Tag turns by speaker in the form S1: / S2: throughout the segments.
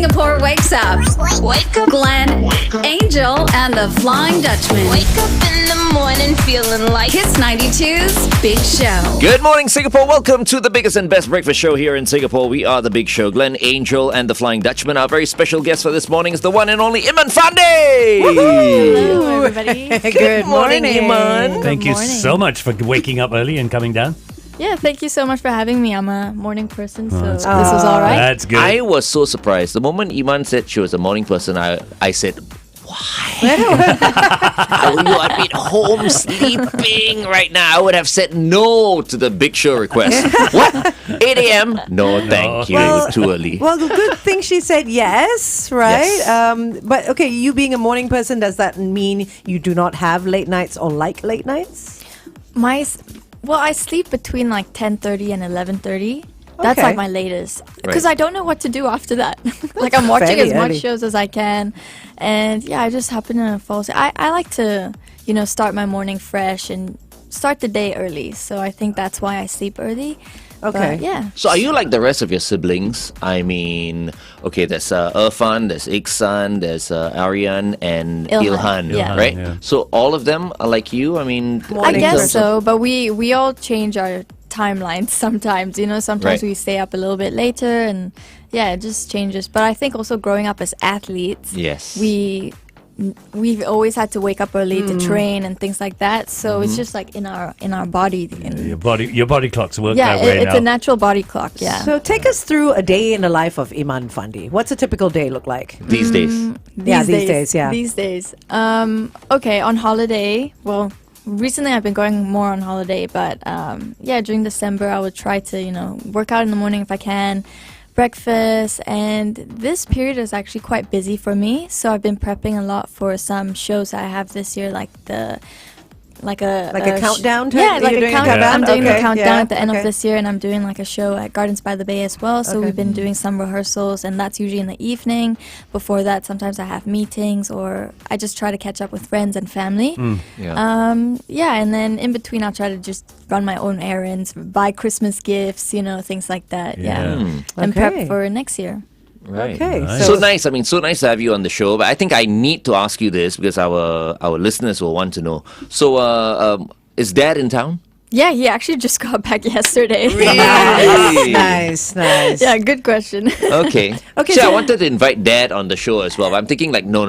S1: Singapore wakes up.
S2: Wake up,
S1: Glenn, Angel, and the Flying Dutchman.
S2: wake up in the morning feeling like
S1: Kiss 92's Big Show.
S3: Good morning, Singapore. Welcome to the biggest and best breakfast show here in Singapore. We are the Big Show. Glenn, Angel, and the Flying Dutchman. Our very special guest for this morning is the one and only Iman Fandi.
S4: Hello, everybody.
S3: Good morning, Iman.
S4: Thank you
S5: morning.
S4: so much for waking up early and coming down.
S5: Yeah, thank you so much for having me. I'm a morning person, so
S4: that's
S5: this was all right.
S4: That's good.
S3: I was so surprised. The moment Iman said she was a morning person, I said, why? I'd be at home sleeping right now. I would have said no to the Big Show request. What? 8 a.m.? No, thank you.
S6: Well,
S3: Too early.
S6: Well, the good thing she said yes, right?
S3: Yes.
S6: But okay, you being a morning person, does that mean you do not have late nights or like late nights?
S5: I sleep between like 10:30 and 11:30. That's
S6: Okay.
S5: like my latest because
S3: Right.
S5: I don't know what to do after that. Like I'm watching
S6: fairly
S5: as much
S6: early.
S5: shows as I can, and yeah, I just happen to fall asleep. I like to, start my morning fresh and start the day early. So I think that's why I sleep early.
S6: Okay.
S5: But, yeah.
S3: So are you like the rest of your siblings? I mean, okay, there's Irfan, there's Iksan, there's Aryan, and
S5: Ilhan,
S3: Ilhan,
S5: yeah.
S3: right?
S4: Yeah.
S3: So all of them are like you? I mean,
S5: I
S6: Morning
S5: guess
S6: person.
S5: so, but we all change our timelines sometimes. Sometimes
S3: Right.
S5: we stay up a little bit later, and yeah, it just changes. But I think also growing up as athletes,
S3: yes.
S5: we've always had to wake up early to train and things like that. So it's just like in our body.
S4: Your body clocks work
S5: Yeah,
S4: that way
S5: it's
S4: now.
S5: a natural body clock. Yeah.
S6: So take us through a day in the life of Iman Fandi. What's a typical day look like?
S3: These days.
S6: These days, yeah.
S5: These days. Okay, on holiday. Well, recently I've been going more on holiday, but during December I would try to work out in the morning if I can. Breakfast, and this period is actually quite busy for me, so I've been prepping a lot for some shows that I have this year, like a
S6: countdown type?
S5: Yeah, like
S6: You're
S5: a
S6: doing a
S5: countdown.
S6: countdown?
S5: I'm doing
S6: Okay,
S5: a countdown
S6: yeah,
S5: at the end
S6: okay.
S5: of this year, and I'm doing like a show at Gardens by the Bay as well. So
S6: Okay.
S5: we've been doing some rehearsals, and that's usually in the evening. Before that, sometimes I have meetings, or I just try to catch up with friends and family.
S3: Yeah.
S5: And then in between, I'll try to just run my own errands, buy Christmas gifts, things like that. Yeah, and
S6: Okay.
S5: prep for next year.
S3: Right.
S6: Okay.
S4: Nice.
S3: So nice. I mean, so nice to have you on the show. But I think I need to ask you this because our listeners will want to know. So, is Dad in town?
S5: Yeah, he actually just got back yesterday.
S6: Nice.
S5: Yeah, good question.
S3: Okay.
S6: Okay,
S3: See, I
S6: so-
S3: wanted to invite Dad on the show as well. But I'm thinking like, no.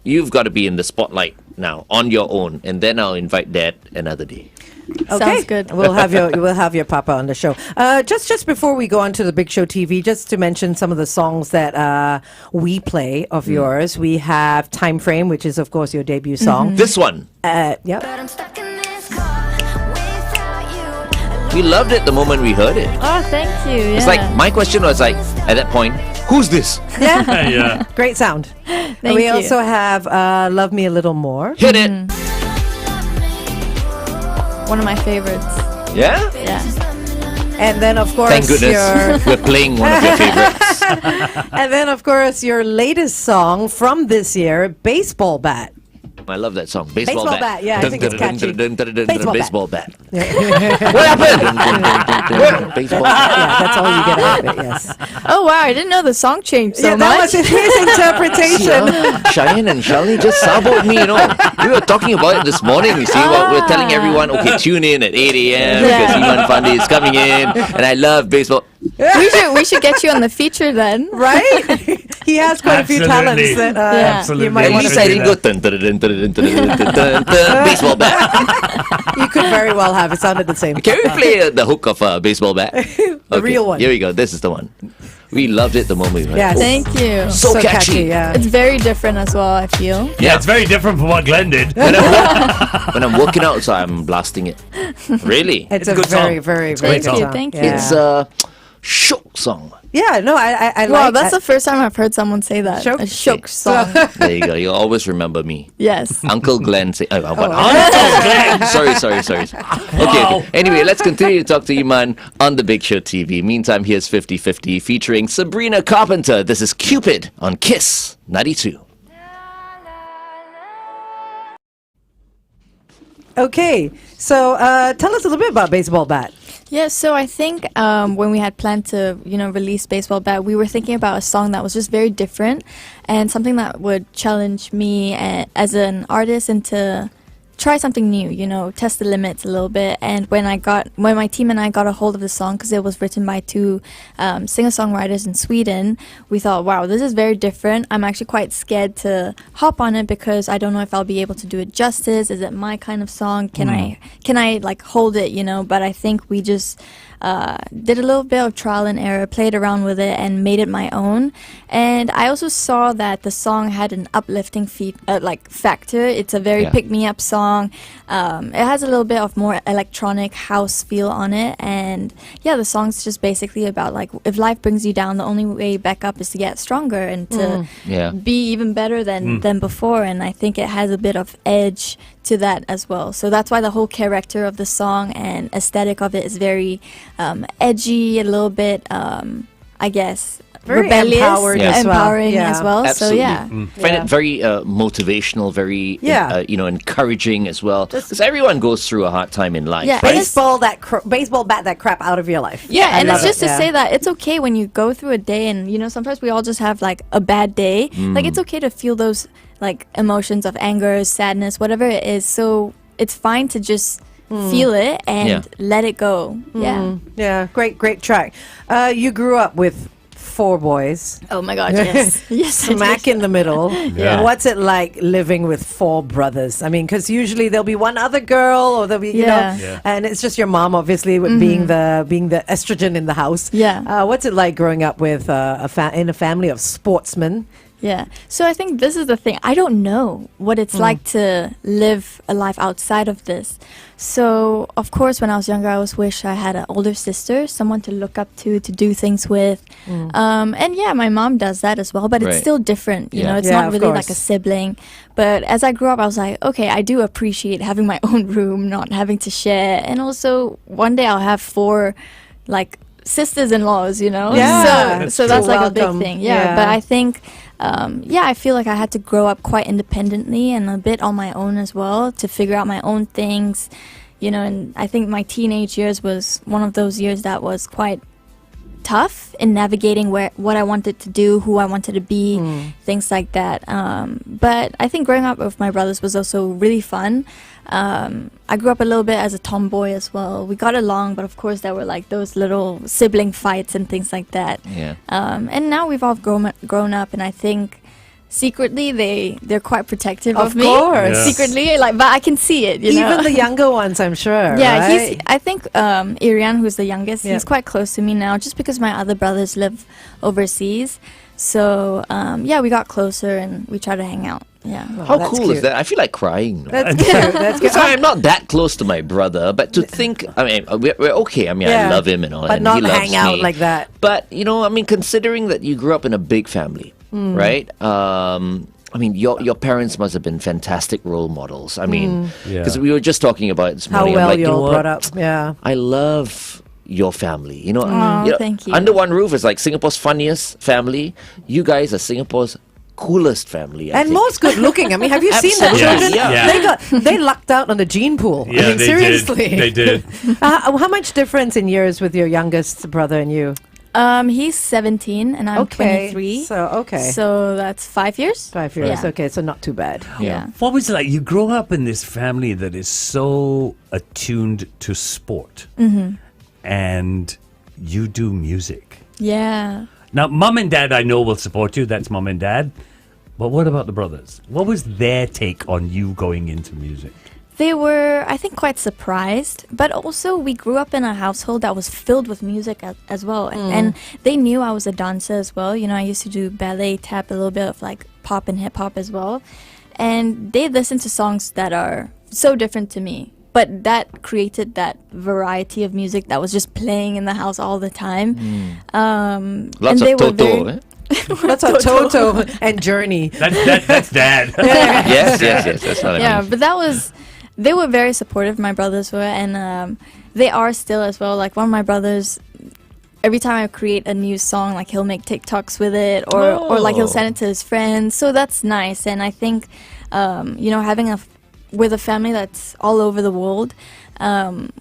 S3: You've got to be in the spotlight now on your own, and then I'll invite Dad another day.
S6: Okay.
S5: Sounds good.
S6: We'll have your papa on the show. Just before we go on to the Big Show TV, just to mention some of the songs that we play of yours. We have Time Frame, which is of course your debut song.
S3: This one,
S6: Yep.
S3: we loved it the moment we heard it.
S5: Oh, thank you. Yeah.
S3: It's like my question was like at that point, who's this?
S4: Yeah.
S6: Great sound.
S5: Thank
S6: we
S5: you.
S6: also have Love Me a Little More.
S3: Hit it.
S5: One of my favorites.
S3: Yeah.
S5: Yeah.
S6: And then of course
S3: Thank goodness we're playing one of your favorites.
S6: and then of course your latest song from this year, Baseball Bat.
S3: I love that song. Baseball,
S6: Baseball bat, yeah, I think it's catchy.
S3: Baseball bat.
S6: Yeah.
S3: What happened? Baseball bat.
S6: Yeah, that's all you get out of it, yes.
S5: Oh wow, I didn't know the song changed so
S6: yeah,
S5: much.
S6: that was his interpretation.
S3: Cheyenne and Shalini just saboed me, We were talking about it this morning, you see. We're telling everyone, okay, tune in at 8 a.m. because
S5: Yeah.
S3: Iman Fandi is coming in, and I love baseball.
S5: we should get you on the feature then.
S6: Right? He has quite a few
S4: Absolutely.
S6: talents that
S5: Yeah.
S4: Absolutely.
S6: you might
S3: At
S6: want
S3: least
S6: to
S3: I didn't go dun, dun, dun, dun, dun, dun, dun, dun, dun, baseball bat.
S6: You could very well have. It sounded the same.
S3: Can we play the hook of baseball bat?
S6: The real one.
S3: Here we go. This is the one. We loved it the moment we heard
S6: Yes.
S3: it.
S5: Thank you.
S3: So catchy.
S6: yeah.
S5: It's very different as well, I feel.
S4: Yeah, it's very different from what Glenn did.
S3: When I'm working out, so I'm blasting it. Really?
S6: It's
S4: a
S6: a
S4: good
S6: very,
S4: song.
S6: very,
S4: It's a
S6: very
S4: great
S6: good
S4: song.
S6: song.
S5: Thank you.
S6: Yeah.
S3: It's a shook song.
S6: Yeah, no, I
S5: Wow,
S6: like
S5: that's
S6: that.
S5: the first time I've heard someone say that.
S6: Shook?
S5: A shook song.
S3: There you go. You'll always remember me.
S5: Yes.
S3: Uncle Glenn say, what?
S4: Glenn.
S3: Sorry. Okay. Anyway, let's continue to talk to Iman on the Big Show TV. Meantime, here's 50-50 featuring Sabrina Carpenter. This is Cupid on Kiss 92.
S6: Okay, so tell us a little bit about Baseball Bat.
S5: Yeah, so I think when we had planned to, release Baseball Bat, we were thinking about a song that was just very different and something that would challenge me as an artist into try something new, test the limits a little bit. And when my team and I got a hold of the song, because it was written by two singer-songwriters in Sweden, we thought, wow, this is very different. I'm actually quite scared to hop on it because I don't know if I'll be able to do it justice. Is it my kind of song? Can I like hold it, But I think we just did a little bit of trial and error, played around with it, and made it my own. And I also saw that the song had an uplifting factor. It's a very pick-me-up song. It has a little bit of more electronic house feel on it. And the song's just basically about like if life brings you down, the only way back up is to get stronger and to be even better than before. And I think it has a bit of edge to that as well. So that's why the whole character of the song and aesthetic of it is very edgy, a little bit, I guess,
S6: Very
S5: rebellious,
S6: empowered as well.
S5: empowering
S6: Yeah.
S5: as well.
S3: Absolutely.
S5: So yeah.
S3: Find it very motivational, very encouraging as well. Because everyone goes through a hard time in life.
S5: Yeah,
S3: right?
S6: Baseball bat that crap out of your life.
S5: Yeah,
S6: I
S5: and
S6: love
S5: it's just
S6: it.
S5: to say that it's okay when you go through a day and, sometimes we all just have like a bad day. Like it's okay to feel those like emotions of anger, sadness, whatever it is. So it's fine to just feel it and let it go. Yeah.
S6: Yeah, great track. You grew up with 4 boys.
S5: Oh my God, yes. Yes, I
S6: Smack
S5: did.
S6: in the middle.
S4: Yeah.
S6: What's it like living with 4 brothers? I mean, because usually there'll be one other girl, or there'll be,
S5: Yeah.
S6: and it's just your mom, obviously, with being the estrogen in the house.
S5: Yeah.
S6: What's it like growing up with in a family of sportsmen?
S5: Yeah. So I think this is the thing. I don't know what it's like to live a life outside of this. So, of course, when I was younger, I always wish I had an older sister, someone to look up to do things with. And yeah, my mom does that as well, but it's
S3: Right.
S5: still different. You
S3: Yeah.
S5: know, it's
S6: Yeah,
S5: not
S6: of
S5: really like
S6: course.
S5: a sibling. But as I grew up, I was like, okay, I do appreciate having my own room, not having to share. And also, one day I'll have 4, like, sisters-in-laws,
S6: Yeah.
S5: So that's like a
S6: Welcome.
S5: big thing. Yeah. But I think I feel like I had to grow up quite independently and a bit on my own as well to figure out my own things, and I think my teenage years was one of those years that was quite tough in navigating what I wanted to do, who I wanted to be, things like that. But I think growing up with my brothers was also really fun. I grew up a little bit as a tomboy as well. We got along, but of course there were like those little sibling fights and things like that.
S3: Yeah.
S5: And now we've all grown up, and I think secretly they're quite protective of
S6: Of
S5: me.
S6: course.
S4: Yeah.
S5: Secretly, but I can see it. You know?
S6: Even the younger ones, I'm sure.
S5: Yeah,
S6: right?
S5: I think Irian, who's the youngest,
S6: Yeah.
S5: he's quite close to me now, just because my other brothers live overseas. So we got closer and we try to hang out. Yeah.
S3: How
S6: that's
S3: cool
S6: cute.
S3: is that? I feel like crying.
S6: That's cute. That's good.
S3: So I'm not that close to my brother, but to think, I mean, we're okay. I mean,
S6: Yeah.
S3: I love him and all,
S6: But
S3: and
S6: not
S3: he loves
S6: hang out
S3: me.
S6: like that.
S3: But I mean, considering that you grew up in a big family, right? I mean, your parents must have been fantastic role models. I mean,
S4: Yeah.
S3: because we were just talking about it this
S6: How
S3: morning. I'm
S6: well
S3: like, you know
S6: you're
S3: what?
S6: brought up. Yeah.
S3: I love your family.
S5: Thank you.
S3: Under one roof is like Singapore's funniest family. You guys are Singapore's coolest family. I
S6: And
S3: think.
S6: most good looking. I mean, have you seen the
S3: Absolutely.
S6: children?
S3: Yeah.
S6: They lucked out on the gene pool.
S4: Yeah,
S6: I mean,
S4: they
S6: seriously.
S4: did. They did.
S6: How much difference in years with your youngest brother and you?
S5: He's 17 and I'm 23.
S6: So
S5: So that's 5 years.
S6: 5 years.
S5: Yeah.
S6: Okay, so not too bad.
S5: Yeah.
S4: What was it like? You grow up in this family that is so attuned to sport, and you do music.
S5: Yeah.
S4: Now, mum and dad, I know, will support you. That's mum and dad. But what about the brothers? What was their take on you going into music?
S5: They were, I think, quite surprised. But also, we grew up in a household that was filled with music as well. And they knew I was a dancer as well. I used to do ballet, tap, a little bit of like pop and hip hop as well. And they listened to songs that are so different to me. But that created that variety of music that was just playing in the house all the time.
S3: Lots
S5: and they
S3: of
S5: were
S3: Toto.
S5: very-
S6: That's a Toto and Journey.
S4: That's dad.
S3: Yes, that's what I
S5: Yeah,
S3: mean.
S5: but they were very supportive, my brothers were, and they are still as well. Like one of my brothers, every time I create a new song, like he'll make TikToks with it, or like he'll send it to his friends. So that's nice, and I think having with a family that's all over the world.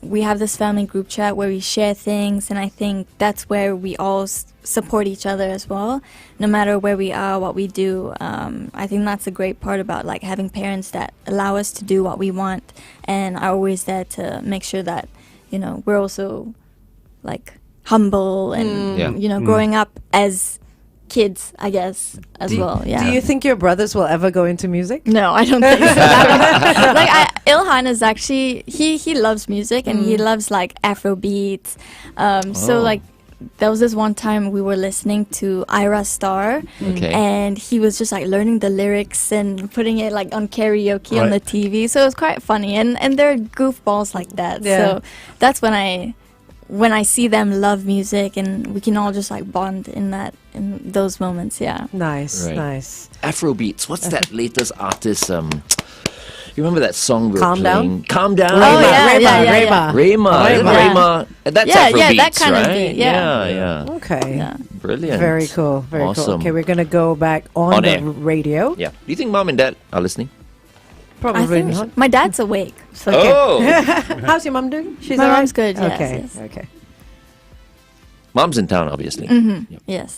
S5: We have this family group chat where we share things, and I think that's where we all support each other as well, no matter where we are, what we do. I think that's a great part about like having parents that allow us to do what we want and are always there to make sure that, you know, we're also like humble and
S3: Yeah.
S5: you know, growing up as kids, I guess, as well. Yeah.
S6: Do you think your brothers will ever go into music?
S5: No, I don't think so. Like Ilhan is actually he loves music and he loves like Afro beats. So like there was this one time we were listening to Ira Star,
S3: Okay.
S5: and he was just like learning the lyrics and putting it like on karaoke on the
S4: Right.
S5: TV. So it was quite funny, and they're goofballs like that.
S6: Yeah.
S5: So that's when I see them love music, and we can all just like bond in those moments. Yeah.
S6: Nice,
S3: Right.
S6: nice.
S3: Afrobeats. What's that latest artist? You remember that song we were
S6: Calm Down?
S3: playing? Calm Down.
S5: Oh, yeah,
S6: Rayma.
S3: Rayma. Is it
S5: Rayma.
S3: Rayma? That's
S5: Yeah,
S3: Afrobeats,
S5: yeah, that kind of
S3: right?
S5: beat, yeah.
S3: yeah.
S6: Okay.
S5: Yeah.
S3: Brilliant.
S6: Very cool. Very cool.
S3: Awesome.
S6: Okay, we're going to go back on
S3: On
S6: the
S3: air.
S6: radio.
S3: Yeah. Do you think mom and dad are listening?
S5: I
S6: Probably
S5: think
S6: not.
S5: my dad's awake. So
S3: Oh!
S6: How's your mom doing? She's
S5: My
S6: all right?
S5: mom's good, yes,
S6: Okay.
S5: yes.
S6: Okay.
S3: Mom's in town, obviously. Yep.
S5: yes.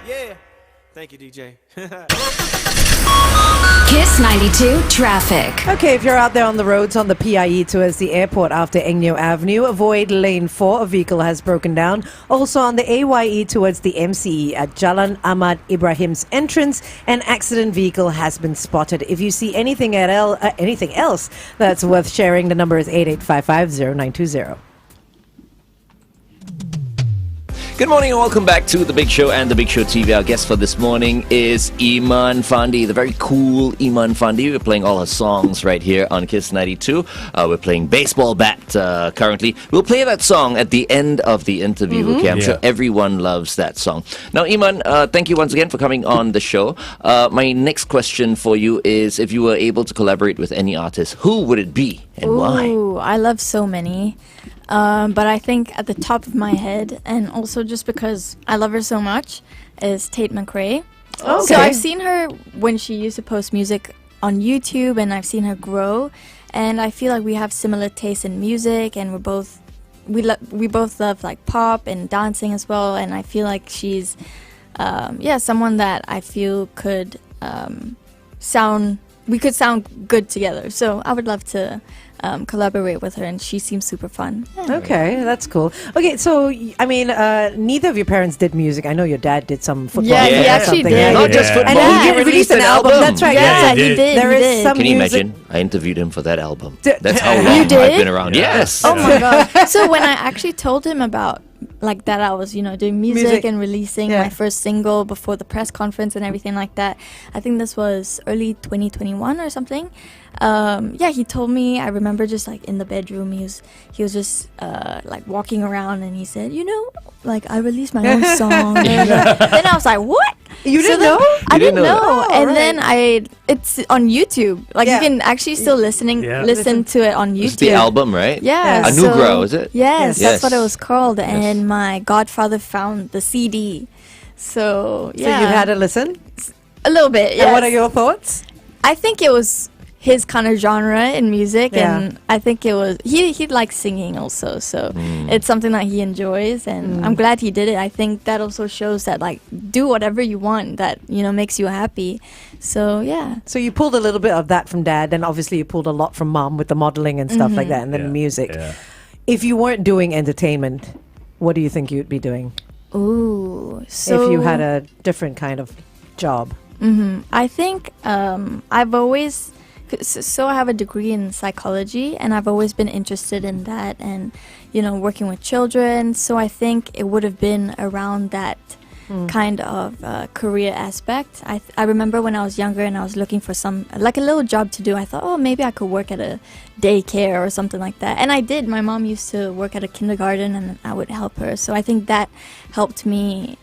S7: Yeah. Thank you, DJ.
S1: Kiss 92 traffic.
S6: Okay, if you're out there on the roads on the PIE towards the airport after Engyo Avenue, avoid lane 4. A vehicle has broken down. Also on the AYE towards the MCE at Jalan Ahmad Ibrahim's entrance, an accident vehicle has been spotted. If you see anything anything else that's worth sharing, the number is 88550920.
S3: Good morning and welcome back to The Big Show and The Big Show TV. Our guest for this morning is Iman Fandi, the very cool Iman Fandi. We're playing all her songs right here on Kiss 92. We're playing Baseball Bat currently. We'll play that song at the end of the interview, okay? I'm sure
S4: Yeah.
S3: everyone loves that song. Now, Iman, thank you once again for coming on the show. My next question for you is, if you were able to collaborate with any artist, who would it be and why?
S5: Ooh, I love so many. But I think at the top of my head, and also just because I love her so much, is Tate McRae.
S6: Okay.
S5: So I've seen her when she used to post music on YouTube, and I've seen her grow. And I feel like we have similar tastes in music, and we both love like pop and dancing as well. And I feel like she's someone that I feel could sound good together. So I would love to collaborate with her, and she seems super fun. Yeah.
S6: Okay, that's cool. Okay, so I mean, neither of your parents did music. I know your dad did some football.
S5: Yeah,
S3: he
S6: or
S5: actually
S6: something,
S5: did.
S6: right?
S3: Not just
S4: Yeah.
S3: football,
S6: And
S3: he released an album.
S6: That's right.
S5: Yeah,
S4: he
S5: he
S4: did.
S5: did.
S6: There
S5: he
S6: is
S5: did.
S6: some
S3: Can you
S6: music.
S3: imagine? I interviewed him for that album.
S6: D-
S3: That's how long
S5: You
S3: I've
S5: did?
S3: been around.
S4: Yeah.
S3: Yes.
S5: Oh my god! So when I actually told him about like that, I was doing music
S6: Music.
S5: and releasing
S6: Yeah.
S5: my first single before the press conference and everything like that. I think this was early 2021 or something. He told me. I remember just like in the bedroom, he was just like walking around, and he said, like I released my own song. Then I was like, what?
S6: You didn't
S5: then-
S6: know?
S5: I
S3: You
S5: didn't
S3: didn't know
S5: know.
S6: that? Oh,
S5: And
S6: right.
S5: then it's on YouTube. Like
S6: Yeah.
S5: you can actually still
S4: Yeah.
S5: listen to it on YouTube.
S3: It's the album, right?
S5: Yeah.
S3: Anugrah, is it?
S5: Yes,
S6: Yes.
S5: that's what it
S3: Yes.
S5: was called. And my godfather found the CD. So,
S6: So
S5: yeah.
S6: you had a listen.
S5: a little bit, yes.
S6: And what are your thoughts?
S5: I think it was his kind of genre in music,
S6: Yeah.
S5: and I think it was he likes singing also, so it's something that he enjoys, and I'm glad he did it. I think that also shows that like do whatever you want that makes you happy. So yeah.
S6: So you pulled a little bit of that from dad, and obviously you pulled a lot from mom with the modeling and stuff like that, and then
S4: Yeah,
S6: music.
S4: yeah.
S6: If you weren't doing entertainment, what do you think you'd be doing
S5: Ooh. So
S6: if you had a different kind of job?
S5: I think I've always so I have a degree in psychology, and I've always been interested in that, and working with children. So I think it would have been around that kind of career aspect. I remember when I was younger and I was looking for like a little job to do. I thought, oh, maybe I could work at a daycare or something like that. And I did. My mom used to work at a kindergarten, and I would help her. So I think that helped me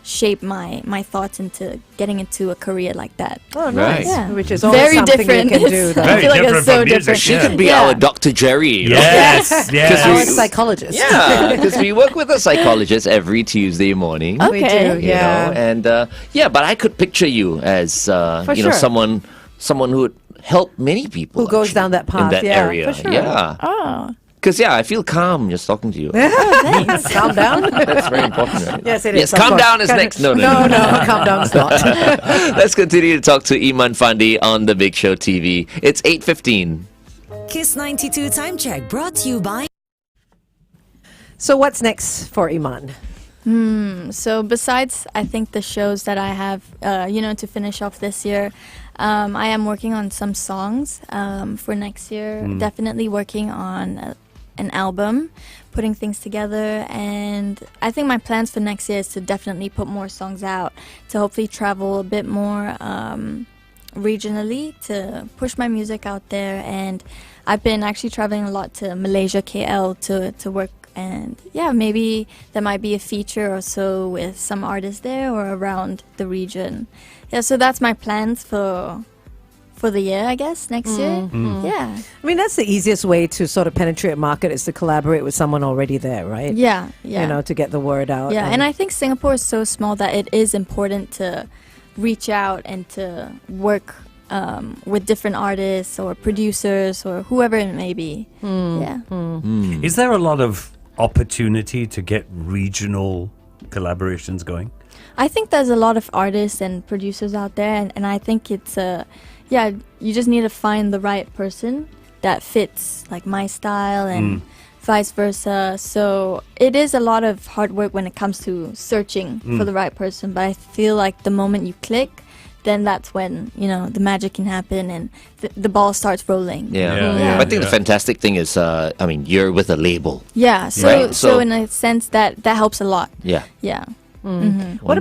S5: shape my thoughts into getting into a career like that.
S6: Oh, nice.
S3: Right.
S5: Yeah.
S6: Which is always
S5: Very
S6: something
S5: different.
S6: you can do. Though.
S5: I feel like
S4: Very
S5: it's so
S4: different from music,
S5: different.
S3: She
S4: Yeah.
S3: could be
S5: Yeah.
S3: our Dr. Jerry. You know?
S4: Yes, yes.
S6: Our
S3: we-
S6: psychologist.
S3: Yeah, because we work with a psychologist every Tuesday morning.
S6: We
S5: Okay.
S6: do,
S3: You know, and but I could picture you as
S6: sure.
S3: someone who would help many people
S6: Who goes
S3: actually,
S6: down that path,
S3: in that
S6: yeah,
S3: area.
S6: for sure.
S3: Yeah,
S5: Oh,
S3: because I feel calm just talking to you.
S6: Calm down.
S3: That's very important, right?
S6: Yes, it
S3: Yes,
S6: is. of
S3: calm
S6: course.
S3: down is next. No.
S6: Calm down is not.
S3: Let's continue to talk to Iman Fandi on the Big Show TV. It's 8:15.
S8: Kiss 92 Time Check brought to you by
S6: So what's next for Iman?
S5: so besides, I think the shows that I have, to finish off this year, I am working on some songs for next year. Definitely working on an album, putting things together, and I think my plans for next year is to definitely put more songs out, to hopefully travel a bit more regionally, to push my music out there. And I've been actually traveling a lot to Malaysia, KL, to work. And yeah, maybe there might be a feature or so with some artists there or around the region. Yeah, so that's my plans for the year, I guess, next year. Yeah.
S6: I mean, that's the easiest way to sort of penetrate a market is to collaborate with someone already there, right?
S5: Yeah.
S6: You know, to get the word out.
S5: Yeah, and I think Singapore is so small that it is important to reach out and to work with different artists or producers or whoever it may be. Yeah.
S4: Is there a lot of opportunity to get regional collaborations going?
S5: I think there's a lot of artists and producers out there, and I think it's you just need to find the right person that fits like my style and vice versa. So it is a lot of hard work when it comes to searching for the right person, but I feel like the moment you click, then that's when the magic can happen and the ball starts rolling.
S3: Yeah. I think the fantastic thing is, you're with a label.
S5: Yeah, so
S3: Right,
S5: so
S3: so-
S5: in a sense that helps a lot.
S3: Yeah.
S5: Yeah.
S6: What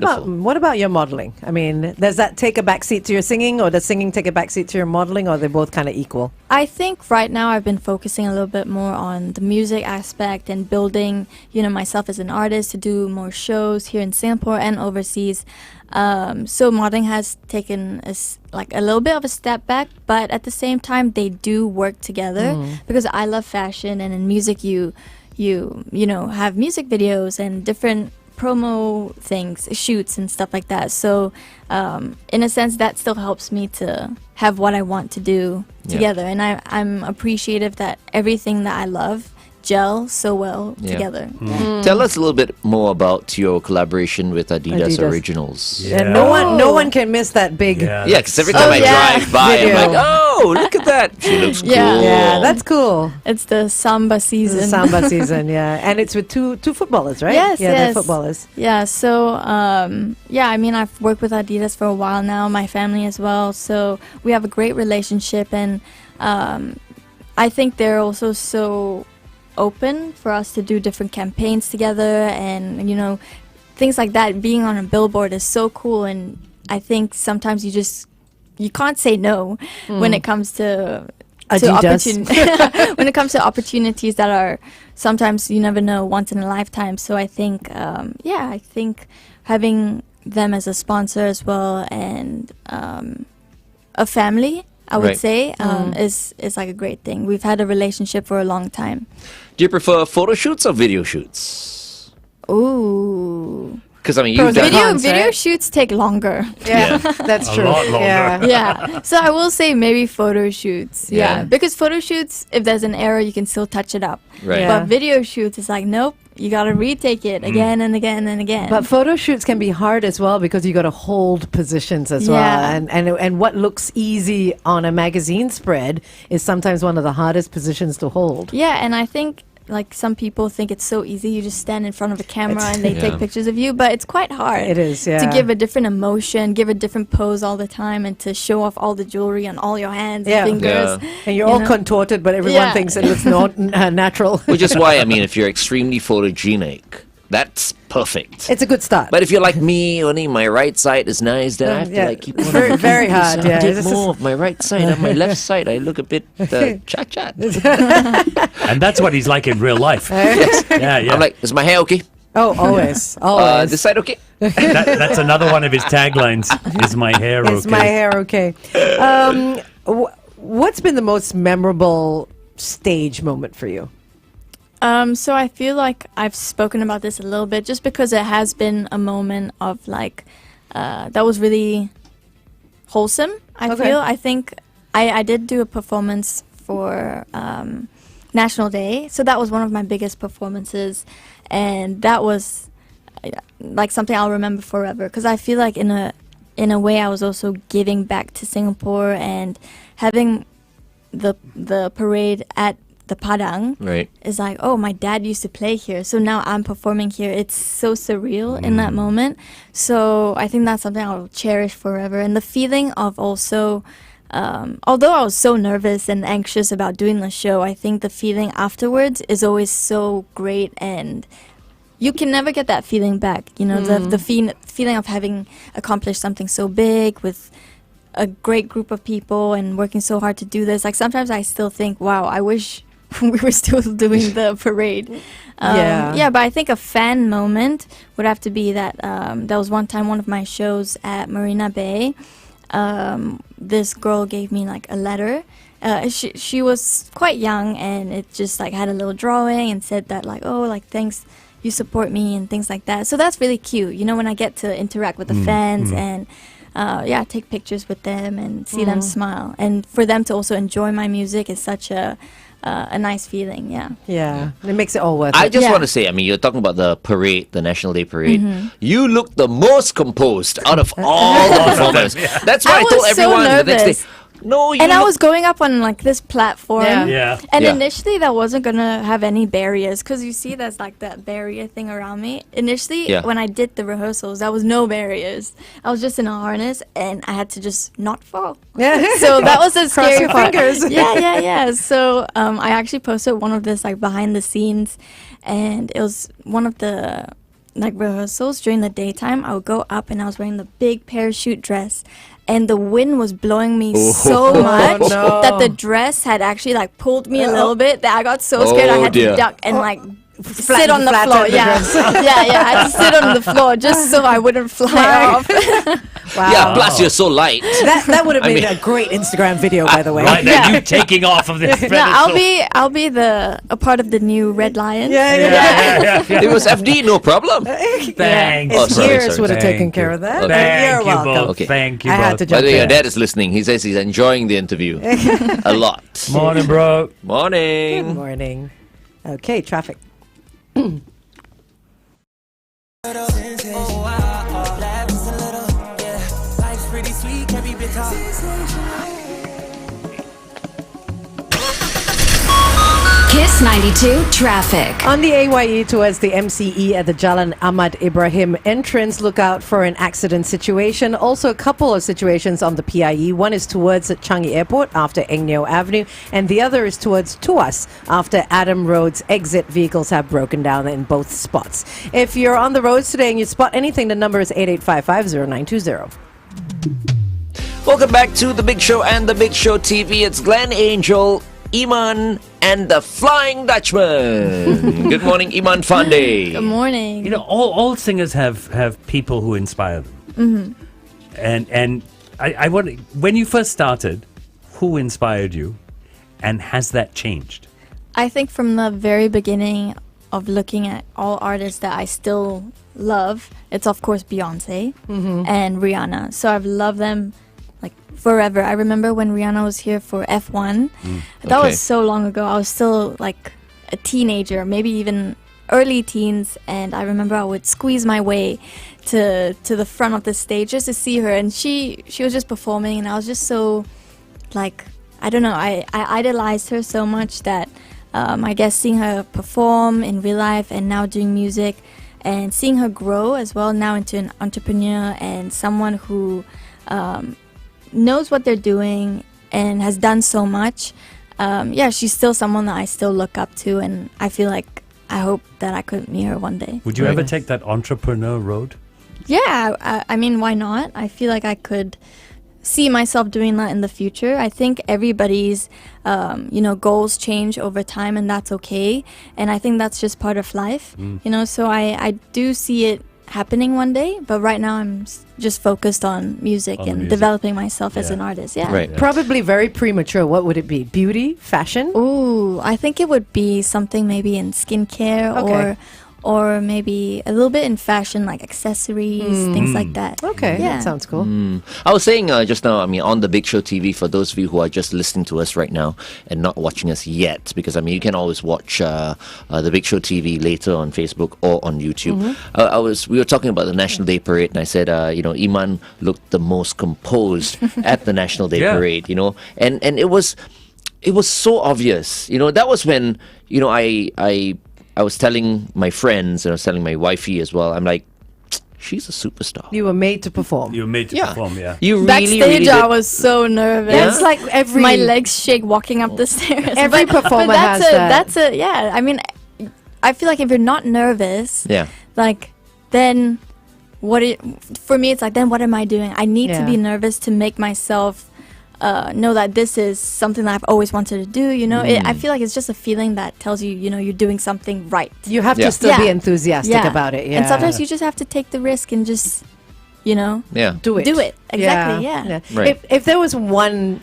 S6: about your modeling? I mean, does that take a backseat to your singing, or does singing take a backseat to your modeling, or are they both kind of equal?
S5: I think right now I've been focusing a little bit more on the music aspect and building, myself as an artist to do more shows here in Singapore and overseas. So modeling has taken a little bit of a step back, but at the same time they do work together because I love fashion, and in music you have music videos and different promo things, shoots and stuff like that. So in a sense that still helps me to have what I want to do together, and I'm appreciative that everything that I love gel so well together.
S3: Tell us a little bit more about your collaboration with Adidas
S6: Adidas.
S3: Originals.
S4: Yeah.
S6: And no one can miss that big.
S4: Yeah.
S3: Yeah, because every time I drive by,
S6: Video.
S3: I'm like, oh, look at that. She looks cool.
S5: Yeah.
S6: Yeah, that's cool.
S5: It's the samba
S6: This
S5: season.
S6: is Samba season, yeah, and it's with two footballers, right?
S5: Yes,
S6: yeah,
S5: yes.
S6: they're footballers.
S5: Yeah, so I've worked with Adidas for a while now, my family as well. So we have a great relationship, and I think they're also so open for us to do different campaigns together, and things like that. Being on a billboard is so cool, and I think sometimes you can't say no when it comes to
S6: Adidas.
S5: when it comes to opportunities that are sometimes you never know, once in a lifetime. So I think I think having them as a sponsor as well, and a family, I would
S3: Right.
S5: say, is like a great thing. We've had a relationship for a long time.
S3: Do you prefer photo shoots or video shoots?
S5: Ooh.
S3: Because, you've
S6: Pros and
S3: done...
S6: cons.
S5: Video
S6: right?
S5: shoots take longer.
S6: Yeah, that's
S4: A
S6: true.
S4: lot longer.
S6: Yeah.
S5: Yeah. So I will say maybe photo shoots.
S3: Yeah.
S5: Yeah. Because photo shoots, if there's an error, you can still touch it up.
S3: Right.
S6: Yeah.
S5: But video shoots is like, nope, you gotta retake it again and again and again.
S6: But photo shoots can be hard as well because you got to hold positions as well,
S5: Yeah.
S6: and what looks easy on a magazine spread is sometimes one of the hardest positions to hold.
S5: yeah, and I think like some people think it's so easy. You just stand in front of a camera
S6: It's-
S5: and they
S3: Yeah.
S5: take pictures of you, but it's quite hard.
S6: It is, yeah.
S5: To give a different emotion, give a different pose all the time, and to show off all the jewelry on all your hands
S6: Yeah.
S5: and fingers.
S3: Yeah.
S6: And you're
S5: you
S6: all
S5: know?
S6: contorted, but everyone
S5: Yeah.
S6: thinks it looks not natural.
S3: Which is why, if you're extremely photogenic, That's perfect.
S6: It's a good start.
S3: But if you're like me, only my right side is nice, then I have to like keep
S6: it's very, very hard. Yeah,
S3: did
S6: This is-
S3: more of my right side. On my left side, I look a bit chat.
S4: And that's what he's like in real life. Yeah, yeah.
S3: I'm like, is my hair okay?
S6: Oh, always, always.
S3: This side okay?
S4: That's another one of his taglines. Is my hair okay?
S6: Is my hair okay? What's been the most memorable stage moment for you?
S5: So I feel like I've spoken about this a little bit just because it has been a moment of like that was really wholesome. I
S6: Okay.
S5: feel. I think I did do a performance for National Day, so that was one of my biggest performances, and that was like something I'll remember forever because I feel like in a way I was also giving back to Singapore and having the parade at the Padang
S3: Right.
S5: is like, oh, my dad used to play here, so now I'm performing here. It's so surreal in that moment. So I think that's something I'll cherish forever. And the feeling of also, although I was so nervous and anxious about doing the show, I think the feeling afterwards is always so great, and you can never get that feeling back. You know, the feeling of having accomplished something so big with a great group of people and working so hard to do this. Like sometimes I still think, wow, I wish we were still doing the parade.
S6: Yeah.
S5: But I think a fan moment would have to be that there was one time one of my shows at Marina Bay. This girl gave me like a letter. She was quite young, and it just like had a little drawing and said that like, oh, like thanks, you support me and things like that. So that's really cute. You know, when I get to interact with the fans and take pictures with them and see them smile, and for them to also enjoy my music is such a nice feeling.
S6: Yeah, it makes it all worth
S3: I
S6: it.
S3: just
S5: Yeah.
S3: want to say, I mean, you're talking about the parade, the National Day parade. You look the most composed out of all the performers. That's why
S5: I
S3: I told
S5: was so
S3: everyone the next
S5: nervous.
S3: day. No, you
S5: And I
S3: look-
S5: was going up on like this platform.
S6: Yeah.
S4: Yeah.
S5: And
S3: Yeah.
S5: initially that wasn't gonna have any barriers because you see there's like that barrier thing around me. Initially,
S3: Yeah.
S5: when I did the rehearsals, there was no barriers. I was just in a harness and I had to just not fall. So that was the
S6: Cross
S5: scary
S6: your
S5: part.
S6: fingers.
S5: Yeah. So I actually posted one of this like behind the scenes, and it was one of the like rehearsals during the daytime. I would go up and I was wearing the big parachute dress, and the wind was blowing me so much
S6: no.
S5: that the dress had actually like pulled me a little bit that I got so scared I
S3: Oh,
S5: had
S3: dear.
S5: to duck and like sit
S6: Flatten-
S5: on the
S6: flatten
S5: floor.
S6: the
S5: Yeah.
S6: dress.
S5: yeah, I had to sit on the floor just so I wouldn't fly off.
S6: Wow.
S3: Yeah, plus you're so light.
S6: That would have
S3: I
S6: been
S3: mean-
S6: a great Instagram video, by the way.
S4: Right now, you taking off of this pedestal.
S5: No, I'll be a part of the new Red Lion.
S6: Yeah.
S3: It was FD, no problem.
S4: Thanks.
S3: Oh,
S6: His
S3: sorry,
S6: ears
S3: sorry.
S6: would have
S4: Thank
S6: taken care
S4: you.
S6: of that.
S3: Okay.
S4: Thank
S6: You're
S4: you
S6: welcome.
S4: both.
S3: Okay.
S4: Thank you
S6: I had
S4: both.
S6: to
S3: By
S6: jump
S3: the way, your
S6: there.
S3: dad is listening. He says he's enjoying the interview a lot.
S4: Morning, bro.
S3: Morning.
S6: Good morning. Okay, traffic.
S1: Kiss 92 traffic.
S6: On the AYE towards the MCE at the Jalan Ahmad Ibrahim entrance, look out for an accident situation. Also, a couple of situations on the PIE. One is towards Changi Airport after Engneo Avenue, and the other is towards Tuas after Adam Road's exit. Vehicles have broken down in both spots. If you're on the roads today and you spot anything, the number is 88550920.
S3: Welcome back to The Big Show and The Big Show TV. It's Glenn Angel, Iman, and the Flying Dutchman. Good morning, Iman Fandi.
S5: Good morning.
S4: You know, all singers have people who inspire them. And I want, when you first started, who inspired you, and has that changed?
S5: I think from the very beginning of looking at all artists that I still love, it's of course Beyonce and Rihanna. So I've loved them like forever. I remember when Rihanna was here for F1. That
S3: Okay.
S5: was so long ago. I was still like a teenager, maybe even early teens, and I remember I would squeeze my way to the front of the stage just to see her, and she was just performing, and I was just so like, I don't know, I idolized her so much that I guess seeing her perform in real life and now doing music and seeing her grow as well now into an entrepreneur and someone who knows what they're doing and has done so much. She's still someone that I still look up to, and I feel like I hope that I could meet her one day.
S4: Would you ever take that entrepreneur road?
S5: Yeah, I mean, why not? I feel like I could see myself doing that in the future. I think everybody's, goals change over time, and that's okay. And I think that's just part of life, so I do see it happening one day, but right now I'm just focused on music and
S4: music.
S5: developing myself as an artist. Yeah.
S3: Right.
S6: Probably very premature. What would it be? Beauty, fashion?
S5: Ooh, I think it would be something maybe in skincare
S6: Okay.
S5: or maybe a little bit in fashion, like accessories, things like that.
S6: Okay,
S5: Yeah.
S6: that sounds cool.
S3: I was saying just now, I mean, on the Big Show TV, for those of you who are just listening to us right now and not watching us yet, because I mean, you can always watch the Big Show TV later on Facebook or on YouTube. We were talking about the National Day Parade, and I said, Iman looked the most composed at the National Day
S4: Yeah.
S3: Parade, and it was so obvious. That was when I was telling my friends and I was telling my wifey as well. I'm like, she's a superstar.
S6: You were made to perform.
S4: You were made to perform, yeah.
S3: You really,
S5: Backstage,
S3: really
S5: I
S3: did.
S5: was so nervous.
S3: Yeah?
S6: It's like every
S5: My legs shake walking up the stairs.
S6: Every performer has that.
S5: That's a yeah. I mean, I feel like if you're not nervous,
S3: Yeah.
S5: like then for me it's like then what am I doing? I need to
S6: Yeah.
S5: be nervous to make myself know that this is something that I've always wanted to do. I feel like it's just a feeling that tells you, you're doing something right.
S6: You have
S3: Yeah.
S6: to still be
S5: Yeah.
S6: enthusiastic about it. Yeah.
S5: And sometimes you just have to take the risk and just,
S3: Yeah.
S6: do it.
S5: do it. Exactly, yeah.
S3: Right.
S6: If there was one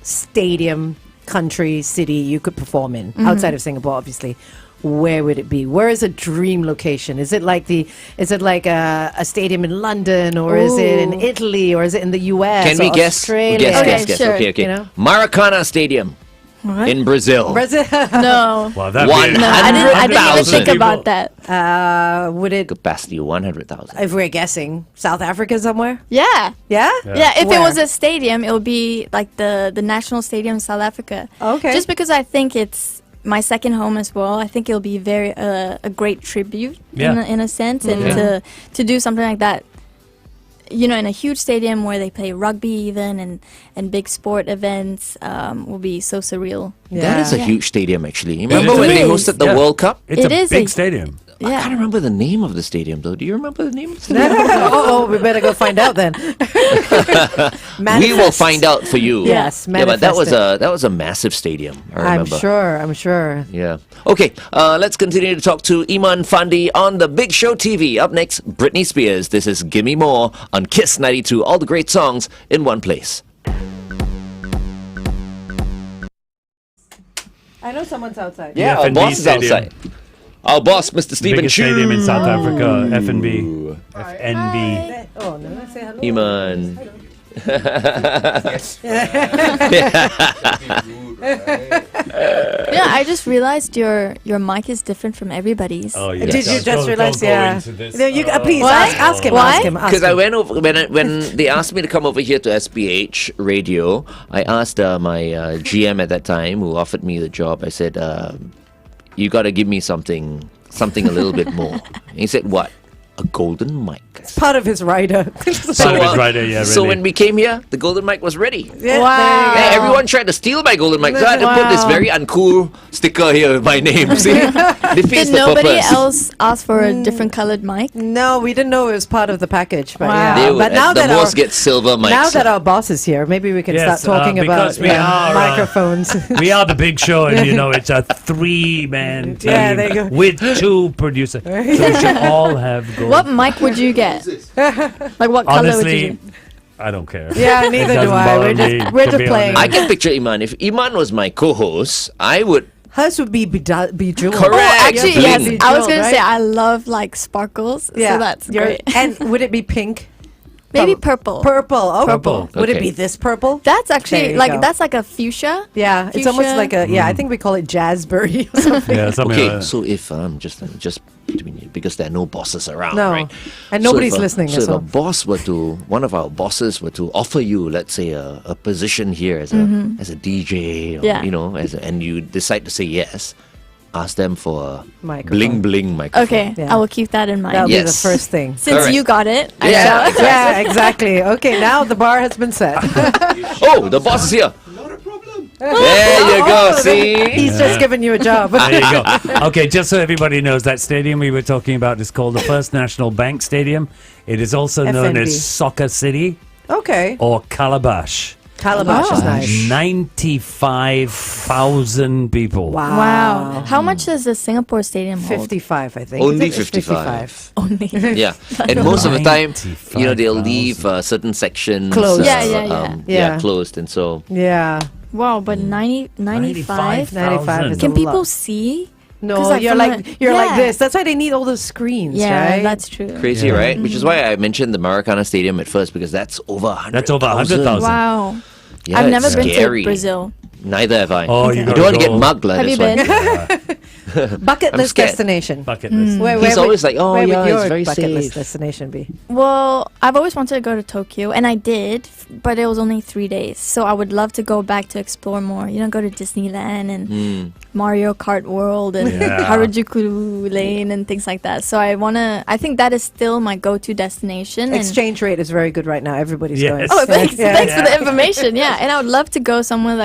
S6: stadium, country, city you could perform in outside of Singapore, obviously, where would it be? Where is a dream location? Is it like a stadium in London, or is it in
S5: Ooh.
S6: Italy, or is it in the US?
S3: Can we
S6: or
S3: guess?
S6: Australia?
S3: Guess,
S5: Okay,
S3: guess, guess.
S5: sure.
S3: Okay.
S6: You know?
S3: Maracana Stadium in Brazil.
S6: Brazil.
S5: No.
S4: Wow, that'd
S3: One
S4: be
S5: No, I didn't even
S3: 100,000
S5: think
S4: people.
S5: about that.
S6: Would it?
S3: Capacity 100,000.
S6: If we're guessing, South Africa somewhere?
S5: Yeah.
S6: Yeah.
S5: Yeah, if
S6: Where?
S5: it was a stadium, it would be like the national stadium in South Africa.
S6: Okay.
S5: Just because I think it's my second home as well. I think it'll be very a great tribute
S4: Yeah.
S5: in a sense, and
S3: Yeah.
S5: to do something like that, in a huge stadium where they play rugby even and big sport events will be so surreal.
S3: That is a
S5: Yeah.
S3: huge stadium, actually. You remember
S4: It
S3: when they
S5: is.
S3: hosted the
S4: Yeah.
S3: World Cup?
S4: It's
S5: It
S4: a
S5: is
S4: big
S5: a-
S4: stadium.
S3: I can't
S5: Yeah.
S3: remember the name of the stadium, though. Do you remember the name of the stadium?
S6: oh, we better go find out then.
S3: We will find out for you.
S6: Yes,
S3: Yeah, but that was
S6: manifest
S3: a massive stadium. I
S6: I'm
S3: remember.
S6: sure. I'm sure.
S3: Yeah. Okay. Let's continue to talk to Iman Fandi on the Big Show TV. Up next, Britney Spears. This is Gimme More on Kiss 92. All the great songs in one place.
S6: I know someone's outside.
S3: Yeah, our
S4: F&B
S3: boss is
S4: stadium.
S3: outside. Our boss, Mr. Stephen
S4: Biggest
S3: Chu.
S4: stadium in South Africa, FNB. FNB.
S6: Oh no, let's say hello.
S3: Iman.
S5: I just realized your mic is different from everybody's.
S4: Oh, yeah.
S6: Did you just
S4: Don't
S6: realize?
S4: go
S6: Yeah.
S4: into this.
S6: No, you please
S5: What?
S6: ask him.
S5: Why?
S6: Ask him. Ask
S3: Because I
S6: him.
S3: went over when they asked me to come over here to SPH Radio. I asked my GM at that time, who offered me the job. I said, "You got to give me something a little bit more." And he said, "What? A golden mic."
S6: Part of his rider.
S4: Part of his rider, yeah,
S3: So
S4: really.
S3: when we came here, the golden mic was ready.
S6: Yeah,
S5: Wow.
S6: there you
S3: Hey, everyone tried to steal my golden mic. So I had to put this
S5: Wow.
S3: very uncool sticker here with my name. See, defeats
S5: Did
S3: the
S5: nobody
S3: purpose.
S5: else ask for a different colored mic?
S6: No, we didn't know it was part of the package. But
S5: Wow.
S6: yeah.
S3: They would
S6: But now
S3: at the
S6: that
S3: most get silver mics.
S6: now that our boss is here, maybe we can
S4: Yes,
S6: start talking about
S4: because we are,
S6: microphones.
S4: We are the Big Show, and it's a 3-man team
S6: Yeah, there you go.
S4: with 2 producers. So we should all have gold.
S5: What mic would you get? Like what color would you
S4: Honestly,
S5: do?
S4: I don't care.
S6: Yeah, neither
S4: It
S6: do
S4: doesn't
S6: I.
S4: bother
S6: We're just-
S4: me,
S6: we're
S4: to
S6: just
S4: be
S6: playing.
S3: I
S4: honest.
S3: can picture Iman. If Iman was my co-host, I would.
S6: Hers would be bejeweled.
S3: Correct.
S5: Oh, actually,
S3: Yeah,
S5: yes.
S3: bling.
S5: I was
S6: Bejeweled,
S5: gonna say
S6: right?
S5: I love like sparkles,
S6: Yeah,
S5: so that's
S6: you're-
S5: great.
S6: And would it be pink?
S5: Maybe purple.
S6: Purple. Oh,
S4: Purple.
S6: Would it
S3: Okay.
S6: be this purple?
S5: That's
S6: There
S5: actually
S6: you
S5: like
S6: go.
S5: that's like a fuchsia.
S6: Yeah, it's almost
S5: Fuchsia.
S6: like a. Yeah, I think we call it jazzberry or something.
S4: Yeah, something
S3: Okay,
S4: like that.
S3: so if just between you, because there are no bosses around,
S6: No.
S3: right?
S6: And
S3: So
S6: nobody's
S3: if
S6: listening
S3: So
S6: as
S3: if a
S6: well.
S3: boss were to, one of our bosses were to offer you, let's say, a position here as a DJ, or,
S5: Yeah.
S3: and you decide to say yes, ask them for a
S6: Microphone.
S3: bling bling microphone.
S5: Okay,
S6: Yeah.
S5: I will keep that in mind.
S6: That'll be the
S3: Yes.
S6: first thing.
S5: Since
S3: Correct.
S5: you got it, I
S3: Yeah.
S5: shall.
S6: Yeah, exactly. Okay, now the bar has been set.
S3: Oh, the boss is here.
S9: Not a problem.
S3: There you go. See?
S6: He's just given you a job.
S4: There you go. Okay, just so everybody knows, that stadium we were talking about is called the First National Bank Stadium. It is also known
S6: FNB.
S4: as Soccer City
S6: Okay.
S4: or Calabash.
S6: Calabash is nice.
S4: 95,000 people.
S5: Wow. How much does the Singapore Stadium hold?
S6: 55, I think.
S3: Only
S6: Is it?
S3: 55.
S5: Only.
S3: Yeah, and most of the time, they'll
S4: 95,000.
S3: leave certain sections
S6: Closed.
S5: Yeah.
S3: closed, and so
S6: Yeah.
S5: Wow, but 95?
S6: 95 is
S5: Can
S6: a
S5: people
S6: lot.
S5: see? 'Cause,
S6: No,
S5: like,
S6: you're
S5: from
S6: like
S5: a-
S6: you're like
S5: yeah.
S6: this. That's why they need all those screens,
S5: Yeah,
S6: right?
S5: that's true.
S3: crazy, right? Which is why I mentioned the Maracana Stadium at first, because that's over 100,000.
S4: That's over 100,000.
S5: Wow.
S3: Yeah,
S5: I've never
S3: it's
S5: been
S3: scary.
S5: to Brazil.
S3: Neither have I.
S4: Oh, you
S3: you
S4: gotta
S3: don't want to
S4: go.
S3: get mugged, lah.
S5: Have you
S3: that's why.
S5: been?
S6: bucket
S3: I'm
S6: list
S3: scared.
S6: destination.
S4: Bucket list.
S3: He's always like, oh,
S6: where
S3: yeah,
S6: would your
S3: it's very
S6: bucket list
S3: safe.
S6: destination be?
S5: Well, I've always wanted to go to Tokyo, and I did, but it was only 3 days. So I would love to go back to explore more. You know, go to Disneyland and Mario Kart World and
S4: Yeah.
S5: Harajuku Lane and things like that. So I think that is still my go-to destination. and-
S6: Exchange rate is very good right now. Everybody's
S4: Yes.
S6: going.
S5: Oh, thanks!
S6: Yeah.
S5: Thanks for the information. Yeah, and I would love to go somewhere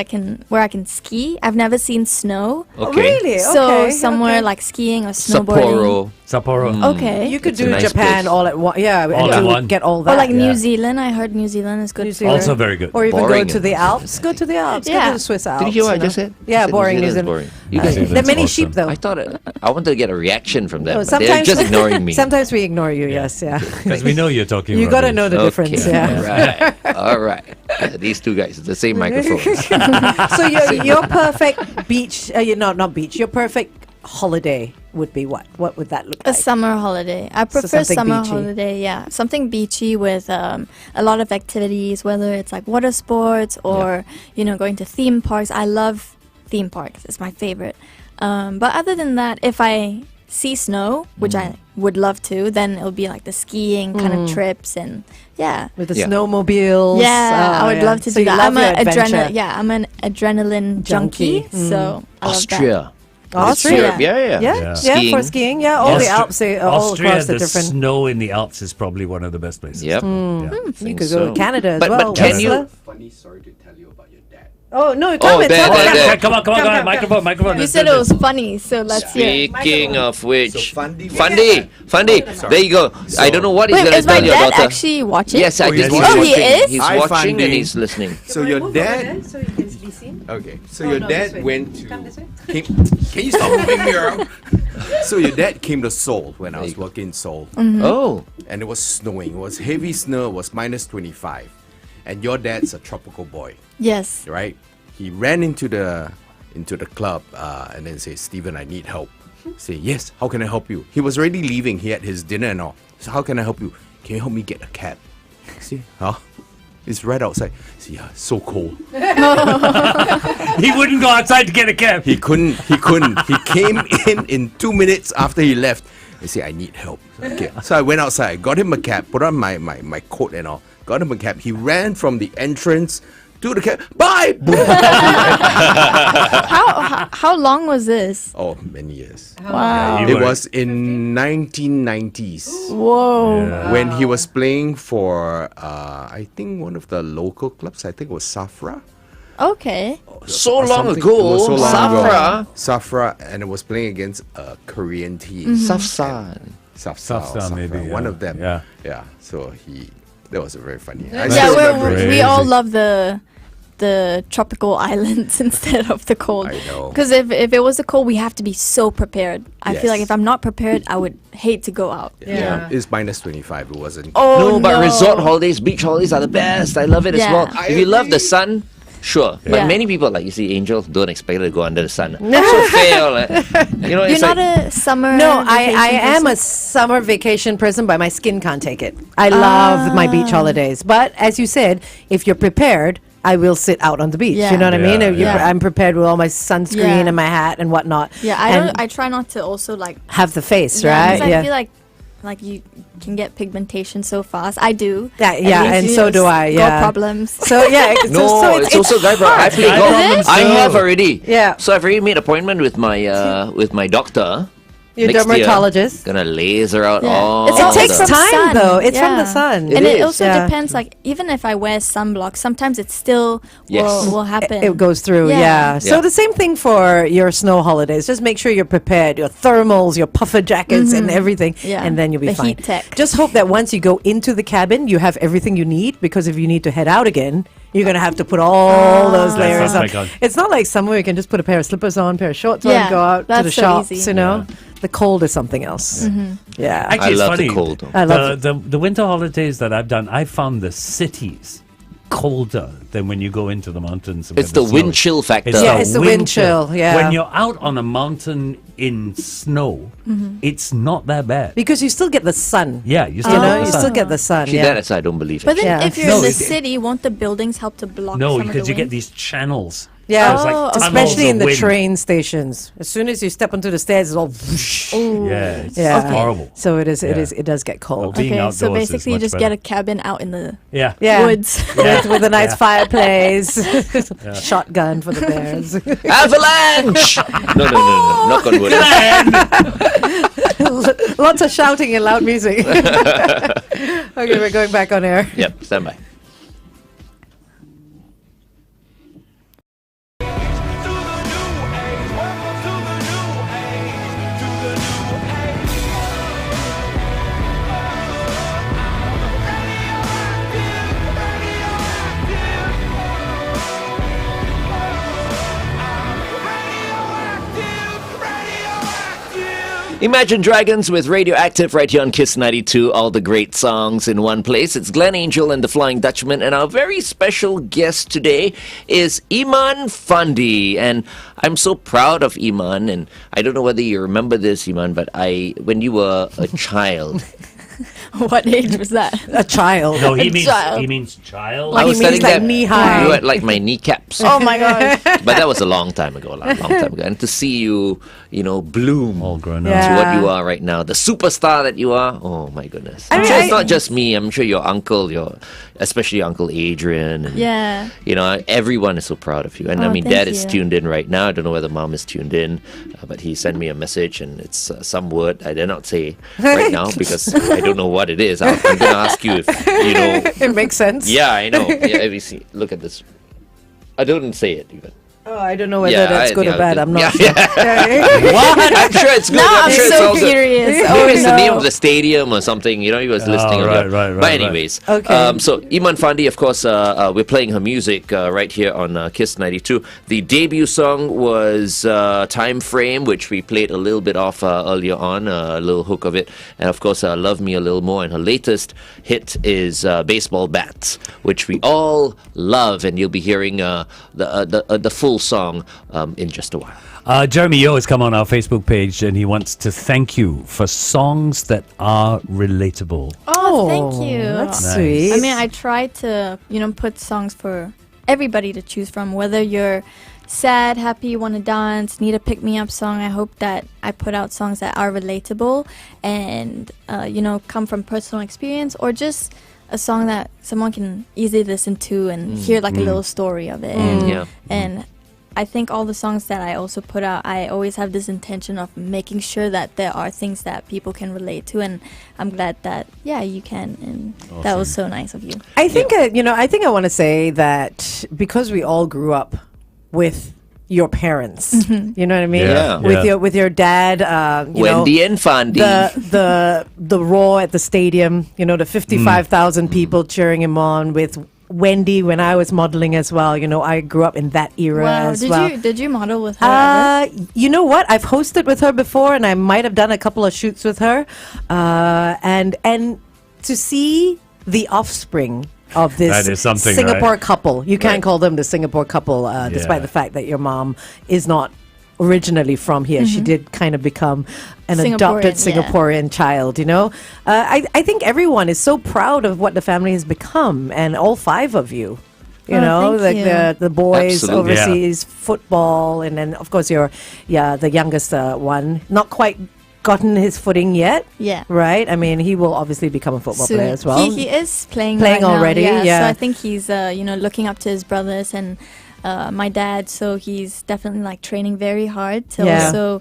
S5: where I can ski. I've never seen snow,
S3: Okay.
S6: Really?
S5: so
S6: Okay,
S5: somewhere
S6: okay.
S5: like skiing or snowboarding.
S3: Sapporo.
S4: Sapporo.
S5: Okay.
S6: You could
S3: It's a
S6: do
S3: nice
S6: Japan
S3: place.
S6: all at once. Yeah,
S4: All
S6: and
S4: at
S6: to
S4: one.
S6: get all that.
S5: Or like New
S4: Yeah.
S5: Zealand. I heard New Zealand is good.
S6: New
S5: for-
S6: Zealand.
S4: Also very good.
S6: Or even
S3: Boring
S6: go to the
S3: in
S6: Alps. Go to the Alps. Go
S5: Yeah.
S6: to the Swiss Alps.
S3: Did you hear what I
S6: know.
S3: just said?
S6: Yeah,
S3: I said
S6: boring.
S3: New
S6: New
S3: Zealand's
S6: Zealand.
S3: boring. You guys,
S6: There are many
S4: awesome.
S6: sheep though.
S3: I thought I wanted to get a reaction from them,
S6: Oh,
S3: but they're
S6: sometimes
S3: just ignoring me.
S6: Sometimes we ignore you. Yes, yeah.
S4: Because we know you're talking
S6: You got to
S4: rubbish.
S6: know the difference. Yeah.
S3: All right. These two guys, the same microphone.
S6: So your perfect beach, not beach. Your perfect holiday would be what? What would that look
S5: A
S6: like?
S5: summer holiday. I prefer
S6: something
S5: summer
S6: beachy.
S5: holiday. Yeah, something beachy with a lot of activities, whether it's like water sports or going to theme parks. I love theme parks. It's my favorite. But other than that, if I see snow, which I would love to, then it'll be like the skiing kind of trips and yeah.
S6: With the
S3: Yeah.
S6: snowmobiles.
S5: Yeah, I would love to
S6: So
S5: do
S6: you
S5: that.
S6: love
S5: I'm
S6: your adventure.
S5: I'm an adrenaline junkie,
S6: Junkie.
S5: so I love that.
S3: Austria.
S6: Austria.
S3: Yeah.
S6: Yeah,
S3: Skiing.
S6: for skiing. Yeah, all the Alps, all
S4: Austria,
S6: across the
S4: the
S6: different.
S4: snow in the Alps is probably one of the best places.
S3: Yep.
S4: Yeah.
S6: You could
S3: so.
S6: go to Canada as
S3: But
S6: well.
S3: can
S6: Whistler.
S3: you?
S9: Funny story to tell you about your dad.
S6: Oh no!
S3: Oh,
S6: Come
S3: there,
S6: talk
S3: there,
S6: about
S3: there.
S6: it.
S4: Come on. Microphone.
S5: You
S4: Let's
S5: said
S4: do
S5: it was
S4: this.
S5: funny, so let's hear.
S3: Speaking of which,
S9: So Fandi-
S3: Fandi, there you go. I don't know what he's
S5: Wait,
S3: going to
S5: is my
S3: tell your
S5: dad
S3: daughter.
S5: actually watching?
S3: Yes, I
S4: Oh,
S3: just
S4: yes,
S3: he's
S4: he
S5: is.
S3: watching.
S5: Oh, he is?
S3: He's
S9: Hi,
S3: watching
S9: Fandi.
S3: and he's listening.
S9: So your dad.
S6: so you can be seen.
S9: Okay. So
S6: Oh,
S9: your
S6: no, this
S9: dad
S6: way.
S9: went to.
S6: Come this way.
S9: Can you stop moving me around? So your dad came to Seoul when I was working in Seoul,
S3: Oh,
S9: and it was snowing. It was heavy snow. It was minus 25, and your dad's a tropical boy,
S5: Yes.
S9: right? He ran into the club and then say, "Stephen, I need help." Say, "Yes. How can I help you?" He was already leaving. He had his dinner and all. So how can I help you? Can you help me get a cab? See, it's right outside. See, so cold.
S4: He wouldn't go outside to get a cab.
S9: He couldn't. He came in 2 minutes after he left. He said, "I need help." Okay. So I went outside, I got him a cab, put on my coat and all, got him a cab. He ran from the entrance to the cab. Bye! Boom.
S5: How long was this?
S9: Oh, many years.
S5: Wow.
S4: You
S9: It
S4: were-
S9: was in 1990s
S5: Whoa.
S9: when he was playing for, I think one of the local clubs. I think it was Safra.
S5: Okay.
S3: so
S9: or
S3: long
S9: something.
S3: ago.
S9: It was so long ago.
S3: Safra.
S9: Safra, and it was playing against a Korean team.
S3: Safsan.
S9: Safsa,
S4: Safsa, maybe,
S9: one
S4: yeah.
S9: of them.
S4: Yeah.
S9: Yeah. So that was a very funny. I
S5: Yeah,
S9: still remember
S4: it.
S5: we all
S4: Crazy.
S5: love the tropical islands instead of the cold.
S9: I know.
S5: Because if it was the cold, we have to be so prepared. I feel like
S9: Yes.
S5: if I'm not prepared, I would hate to go out.
S9: Yeah. It's minus 25. It wasn't.
S5: Oh
S3: No, but resort holidays, beach holidays are the best. I love it as
S5: Yeah.
S3: well.
S9: I
S3: If you love the
S9: agree.
S3: sun, sure. But
S5: Yeah.
S3: many people, like you see, Angel, don't expect her to go under the sun. So fail.
S5: You're
S3: it's
S5: not
S3: like,
S5: a summer.
S6: No, I
S5: vacation
S6: am a
S5: person?
S6: summer vacation person, but my skin can't take it. I love my beach holidays. But as you said, if you're prepared, I will sit out on the beach.
S5: Yeah.
S6: You know what I mean?
S4: Yeah,
S6: If you're-
S5: yeah.
S6: I'm prepared with all my sunscreen
S5: Yeah.
S6: and my hat and whatnot.
S5: Yeah,
S6: and
S5: I try not to also like.
S6: have the face,
S5: Yeah,
S6: right?
S5: 'cause I feel like you can get pigmentation so fast. I do.
S6: Yeah,
S5: At
S6: yeah,
S5: least
S6: and
S5: you
S6: so
S5: know,
S6: do I,
S5: skull
S6: yeah.
S5: problems.
S6: So yeah,
S3: no, it's also guy problem. I play
S4: Guy
S3: golf.
S4: problems
S3: I
S4: too.
S3: have already.
S6: Yeah.
S3: So I've already made appointment with my doctor.
S6: Your
S3: next year,
S6: dermatologist.
S3: gonna laser out
S5: Yeah.
S3: all.
S5: It's
S6: It
S5: all
S6: takes
S5: from
S6: time
S5: sun.
S6: though. It's from
S5: Yeah.
S6: the sun.
S5: And it
S3: is.
S5: also
S6: Yeah.
S5: depends, like, even if I wear sunblock, sometimes it still
S3: Yes.
S5: will happen.
S6: It goes through, yeah. So
S3: Yeah.
S6: the same thing for your snow holidays. Just make sure you're prepared. Your thermals, your puffer jackets, and everything,
S5: Yeah.
S6: and then you'll be
S5: The
S6: fine.
S5: heat tech.
S6: Just hope that once you go into the cabin, you have everything you need. Because if you need to head out again, you're gonna have to put all those layers
S4: Oh
S6: on.
S4: my God.
S6: It's not like somewhere you can just put a pair of slippers on, pair of shorts on,
S5: Yeah,
S6: and go out to
S5: that's
S6: the
S5: so
S6: shops.
S5: easy.
S6: You know, the cold is something else. Yeah.
S4: Actually,
S3: I
S4: it's
S3: love
S4: funny.
S3: the cold.
S6: I love
S4: the winter holidays that I've done, I found the cities colder than when you go into the mountains. where
S3: It's the
S4: snow
S3: wind
S4: is.
S3: chill factor.
S6: Yeah, it's the wind chill, yeah.
S4: When you're out on a mountain in snow, it's not that bad.
S6: Because you still get the sun.
S4: Yeah, you
S6: You
S4: still
S6: know,
S4: get
S6: you
S4: the sun.
S6: still get the sun.
S3: See,
S6: Yeah.
S3: that I don't believe
S5: But
S3: it.
S5: then
S6: Yeah.
S5: if you're
S4: No,
S5: in the
S4: it-
S5: city, won't the buildings help to block
S4: No,
S5: some of
S4: because
S5: the
S4: you get
S5: wind?
S4: these channels.
S6: Yeah,
S4: It's like
S5: Oh,
S4: tunnels
S6: especially in
S4: of
S6: the
S4: wind.
S6: train stations. As soon as you step onto the stairs, it's all whoosh.
S4: Yeah, it's
S6: Yeah.
S4: horrible.
S6: So it is. It
S4: Yeah.
S6: is. It does get cold.
S4: Being
S5: Okay, so
S4: outdoors is
S5: basically you
S4: much
S5: just
S4: better.
S5: get a cabin out in the
S4: Yeah.
S6: Yeah,
S5: woods.
S6: with a nice fireplace, shotgun for the bears.
S3: Avalanche! No. Knock on wood.
S6: Lots of shouting and loud music. Okay, we're going back on air.
S3: Yep, stand by. Imagine Dragons with Radioactive right here on Kiss 92. All the great songs in one place. It's Glenn Angel and the Flying Dutchman, and our very special guest today is Iman Fandi. And I'm so proud of Iman, and I don't know whether you remember this, Iman, but when you were a child,
S5: What age was that?
S6: A child.
S4: No,
S5: A child.
S4: he means child.
S6: Like
S3: I was
S6: he means
S3: telling
S6: like
S3: them
S6: knee high.
S3: you were at like my kneecaps.
S5: Oh my god.
S3: But that was a long time ago, and to see you, bloom
S4: All grown up.
S6: Yeah.
S3: to what you are right now, the superstar that you are. Oh my goodness! I'm
S6: mean,
S3: sure it's
S6: I-
S3: not just me. I'm sure your uncle, especially Uncle Adrian, and
S5: Yeah.
S3: everyone is so proud of you. And I
S5: Oh,
S3: mean,
S5: thank
S3: Dad is
S5: you.
S3: tuned in right now. I don't know whether Mom is tuned in, but he sent me a message, and it's some word I dare not say right now because I don't know what it is. I'm going to ask you if you know.
S6: It makes sense.
S3: Yeah, I know. Yeah, we see. Look at this. I don't say it even.
S6: Oh, I don't know whether
S3: Yeah,
S6: that's good or bad. I'm not sure.
S3: What? I'm sure it's good.
S5: Now I'm
S3: sure it's
S5: so
S3: all good.
S5: curious.
S3: Maybe
S5: Oh
S3: it's the name
S5: no.
S3: of the stadium or something. He was listening.
S4: right,
S3: earlier.
S4: right,
S3: But
S4: right.
S3: anyways,
S6: Okay.
S3: so Iman Fandi, of course, we're playing her music right here on Kiss 92. The debut song was Time Frame, which we played a little bit off earlier on, a little hook of it. And of course, Love Me a Little More. And her latest hit is Baseball Bats, which we all love. And you'll be hearing the full song in just a while.
S4: Jeremy Yo has come on our Facebook page and he wants to thank you for songs that are relatable.
S5: Oh, thank you.
S6: That's
S4: Nice.
S6: sweet.
S5: I mean, I try to, put songs for everybody to choose from, whether you're sad, happy, you want to dance, need a pick-me-up song. I hope that I put out songs that are relatable and, come from personal experience, or just a song that someone can easily listen to and hear like a little story of it.
S3: Yeah.
S5: And I think all the songs that I also put out, I always have this intention of making sure that there are things that people can relate to, and I'm glad that you can, and that was so nice of you.
S6: I think I think I want to say that because we all grew up with your parents, you know what I mean?
S3: Yeah.
S6: With your dad,
S3: Wendy and Fandi.
S6: the roar at the stadium, the 55,000 people cheering him on, with Wendy when I was modeling as well. I grew up in that era as well.
S5: Did you model with her ever?
S6: You know what? I've hosted with her before, and I might have done a couple of shoots with her. And to see the offspring of this
S4: That is something,
S6: Singapore
S4: right?
S6: couple, you can't
S3: Right.
S6: call them the Singapore couple, despite
S4: Yeah.
S6: the fact that your mom is not originally from here. She did kind of become an adopted
S5: Singaporean, yeah.
S6: Singaporean child, I think everyone is so proud of what the family has become, and all five of you.
S5: thank
S6: Like
S5: you.
S6: the boys
S3: Absolutely.
S4: Yeah.
S6: overseas football, and then of course the youngest one, not quite gotten his footing yet.
S5: Yeah.
S6: Right? I mean, he will obviously become a football
S5: Soon.
S6: player as well.
S5: He is playing
S6: Playing
S5: right now,
S6: already, yeah.
S5: So I think he's looking up to his brothers and my dad. So he's definitely like training very hard to
S6: Yeah.
S5: also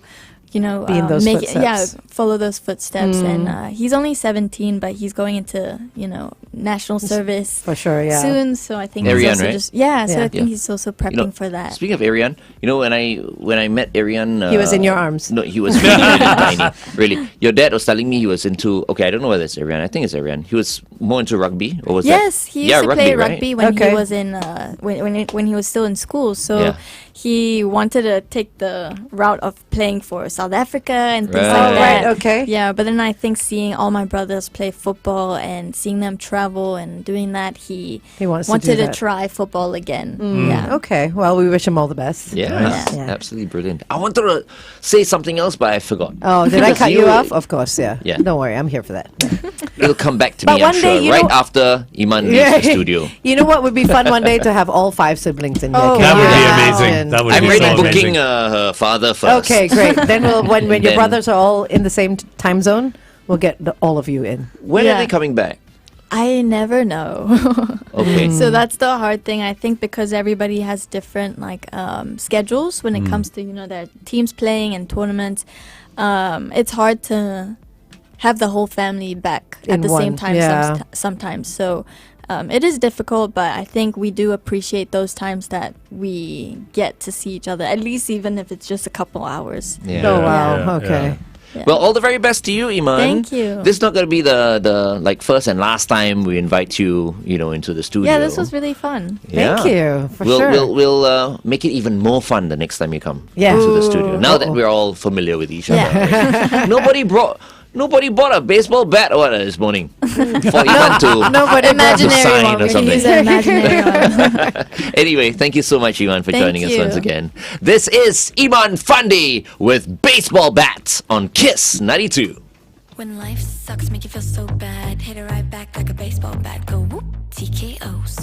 S5: you know,
S6: Be in those footsteps.
S5: follow those footsteps. And he's only 17, but he's going into, you know, national service
S6: For sure, yeah.
S5: soon. So I think
S3: Ariane,
S5: he's also
S3: right?
S5: so
S6: Yeah.
S5: I think
S3: Yeah.
S5: he's also prepping
S3: You know,
S5: for that.
S3: Speaking of Ariane, you know, when I met Ariane,
S6: He was in your arms.
S3: No, he was really, really tiny. Really, your dad was telling me he was into. Okay, I don't know whether it's Ariane. I think it's Ariane. He was more into rugby, or was
S5: Yes,
S3: that?
S5: he used to play rugby when
S6: Okay.
S5: he was in when he was still in school. So
S3: Yeah.
S5: he wanted to take the route of playing for South Africa and things
S3: Right.
S5: like
S6: Oh,
S5: that.
S6: right, okay.
S5: Yeah, but then I think seeing all my brothers play football and seeing them travel and doing that, he
S6: wants to
S5: wanted
S6: do
S5: to
S6: that.
S5: try football again.
S3: Mm.
S5: Yeah.
S6: Okay, well, we wish him all the best.
S3: Yeah,
S5: Yeah.
S3: absolutely brilliant. I wanted to say something else, but I forgot.
S6: Oh, did I
S3: Because
S6: cut you off? Of course, yeah.
S3: Yeah.
S6: Don't worry, I'm here for that.
S3: It'll come back to
S6: But
S3: me, I'm
S6: one day,
S3: sure,
S6: you
S3: right
S6: know-
S3: after Iman leaves the studio.
S6: You know what would be fun one day to have all 5 siblings in here?
S5: Oh,
S6: Can
S4: That
S6: you
S4: would be
S6: imagine?
S4: amazing. That would
S3: I'm
S4: be
S3: already
S4: so
S3: booking
S4: amazing.
S3: her father first.
S6: Okay, great. Then when your
S3: Then-
S6: brothers are all in the same time zone, we'll get all of you in.
S3: When are
S5: Yeah.
S3: they coming back?
S5: I never know.
S3: Okay.
S5: So that's the hard thing, I think, because everybody has different schedules when it comes to, you know, their teams playing and tournaments. It's hard to have the whole family back
S6: In
S5: at the same
S6: one,
S5: time
S6: yeah.
S5: sometimes. So it is difficult, but I think we do appreciate those times that we get to see each other, at least even if it's just a couple hours.
S3: Yeah.
S6: Oh, wow.
S4: Yeah,
S6: Okay.
S4: yeah.
S5: Yeah.
S3: Well, all the very best to you, Iman.
S5: Thank you.
S3: This is not going to be the like first and last time we invite you, you know, into the studio.
S5: Yeah, this was really fun.
S3: Yeah.
S6: Thank you, for
S3: we'll,
S6: sure.
S3: We'll make it even more fun the next time you come
S6: Yeah.
S3: to the studio. Now that
S6: Uh-oh.
S3: we're all familiar with each
S5: Yeah.
S3: other. Nobody bought a baseball bat or what this morning for Iman to
S6: Nobody
S5: Imaginary
S3: sign
S5: one.
S3: or
S5: We can
S3: something.
S5: use an imaginary one.
S3: Anyway, thank you so much, Iman, for
S5: Thank
S3: joining us
S5: you.
S3: once again. This is Iman Fandi with Baseball Bats on Kiss 92.
S10: When life sucks, make you feel so bad. Hit it right back like a baseball bat. Go whoop, TKOs.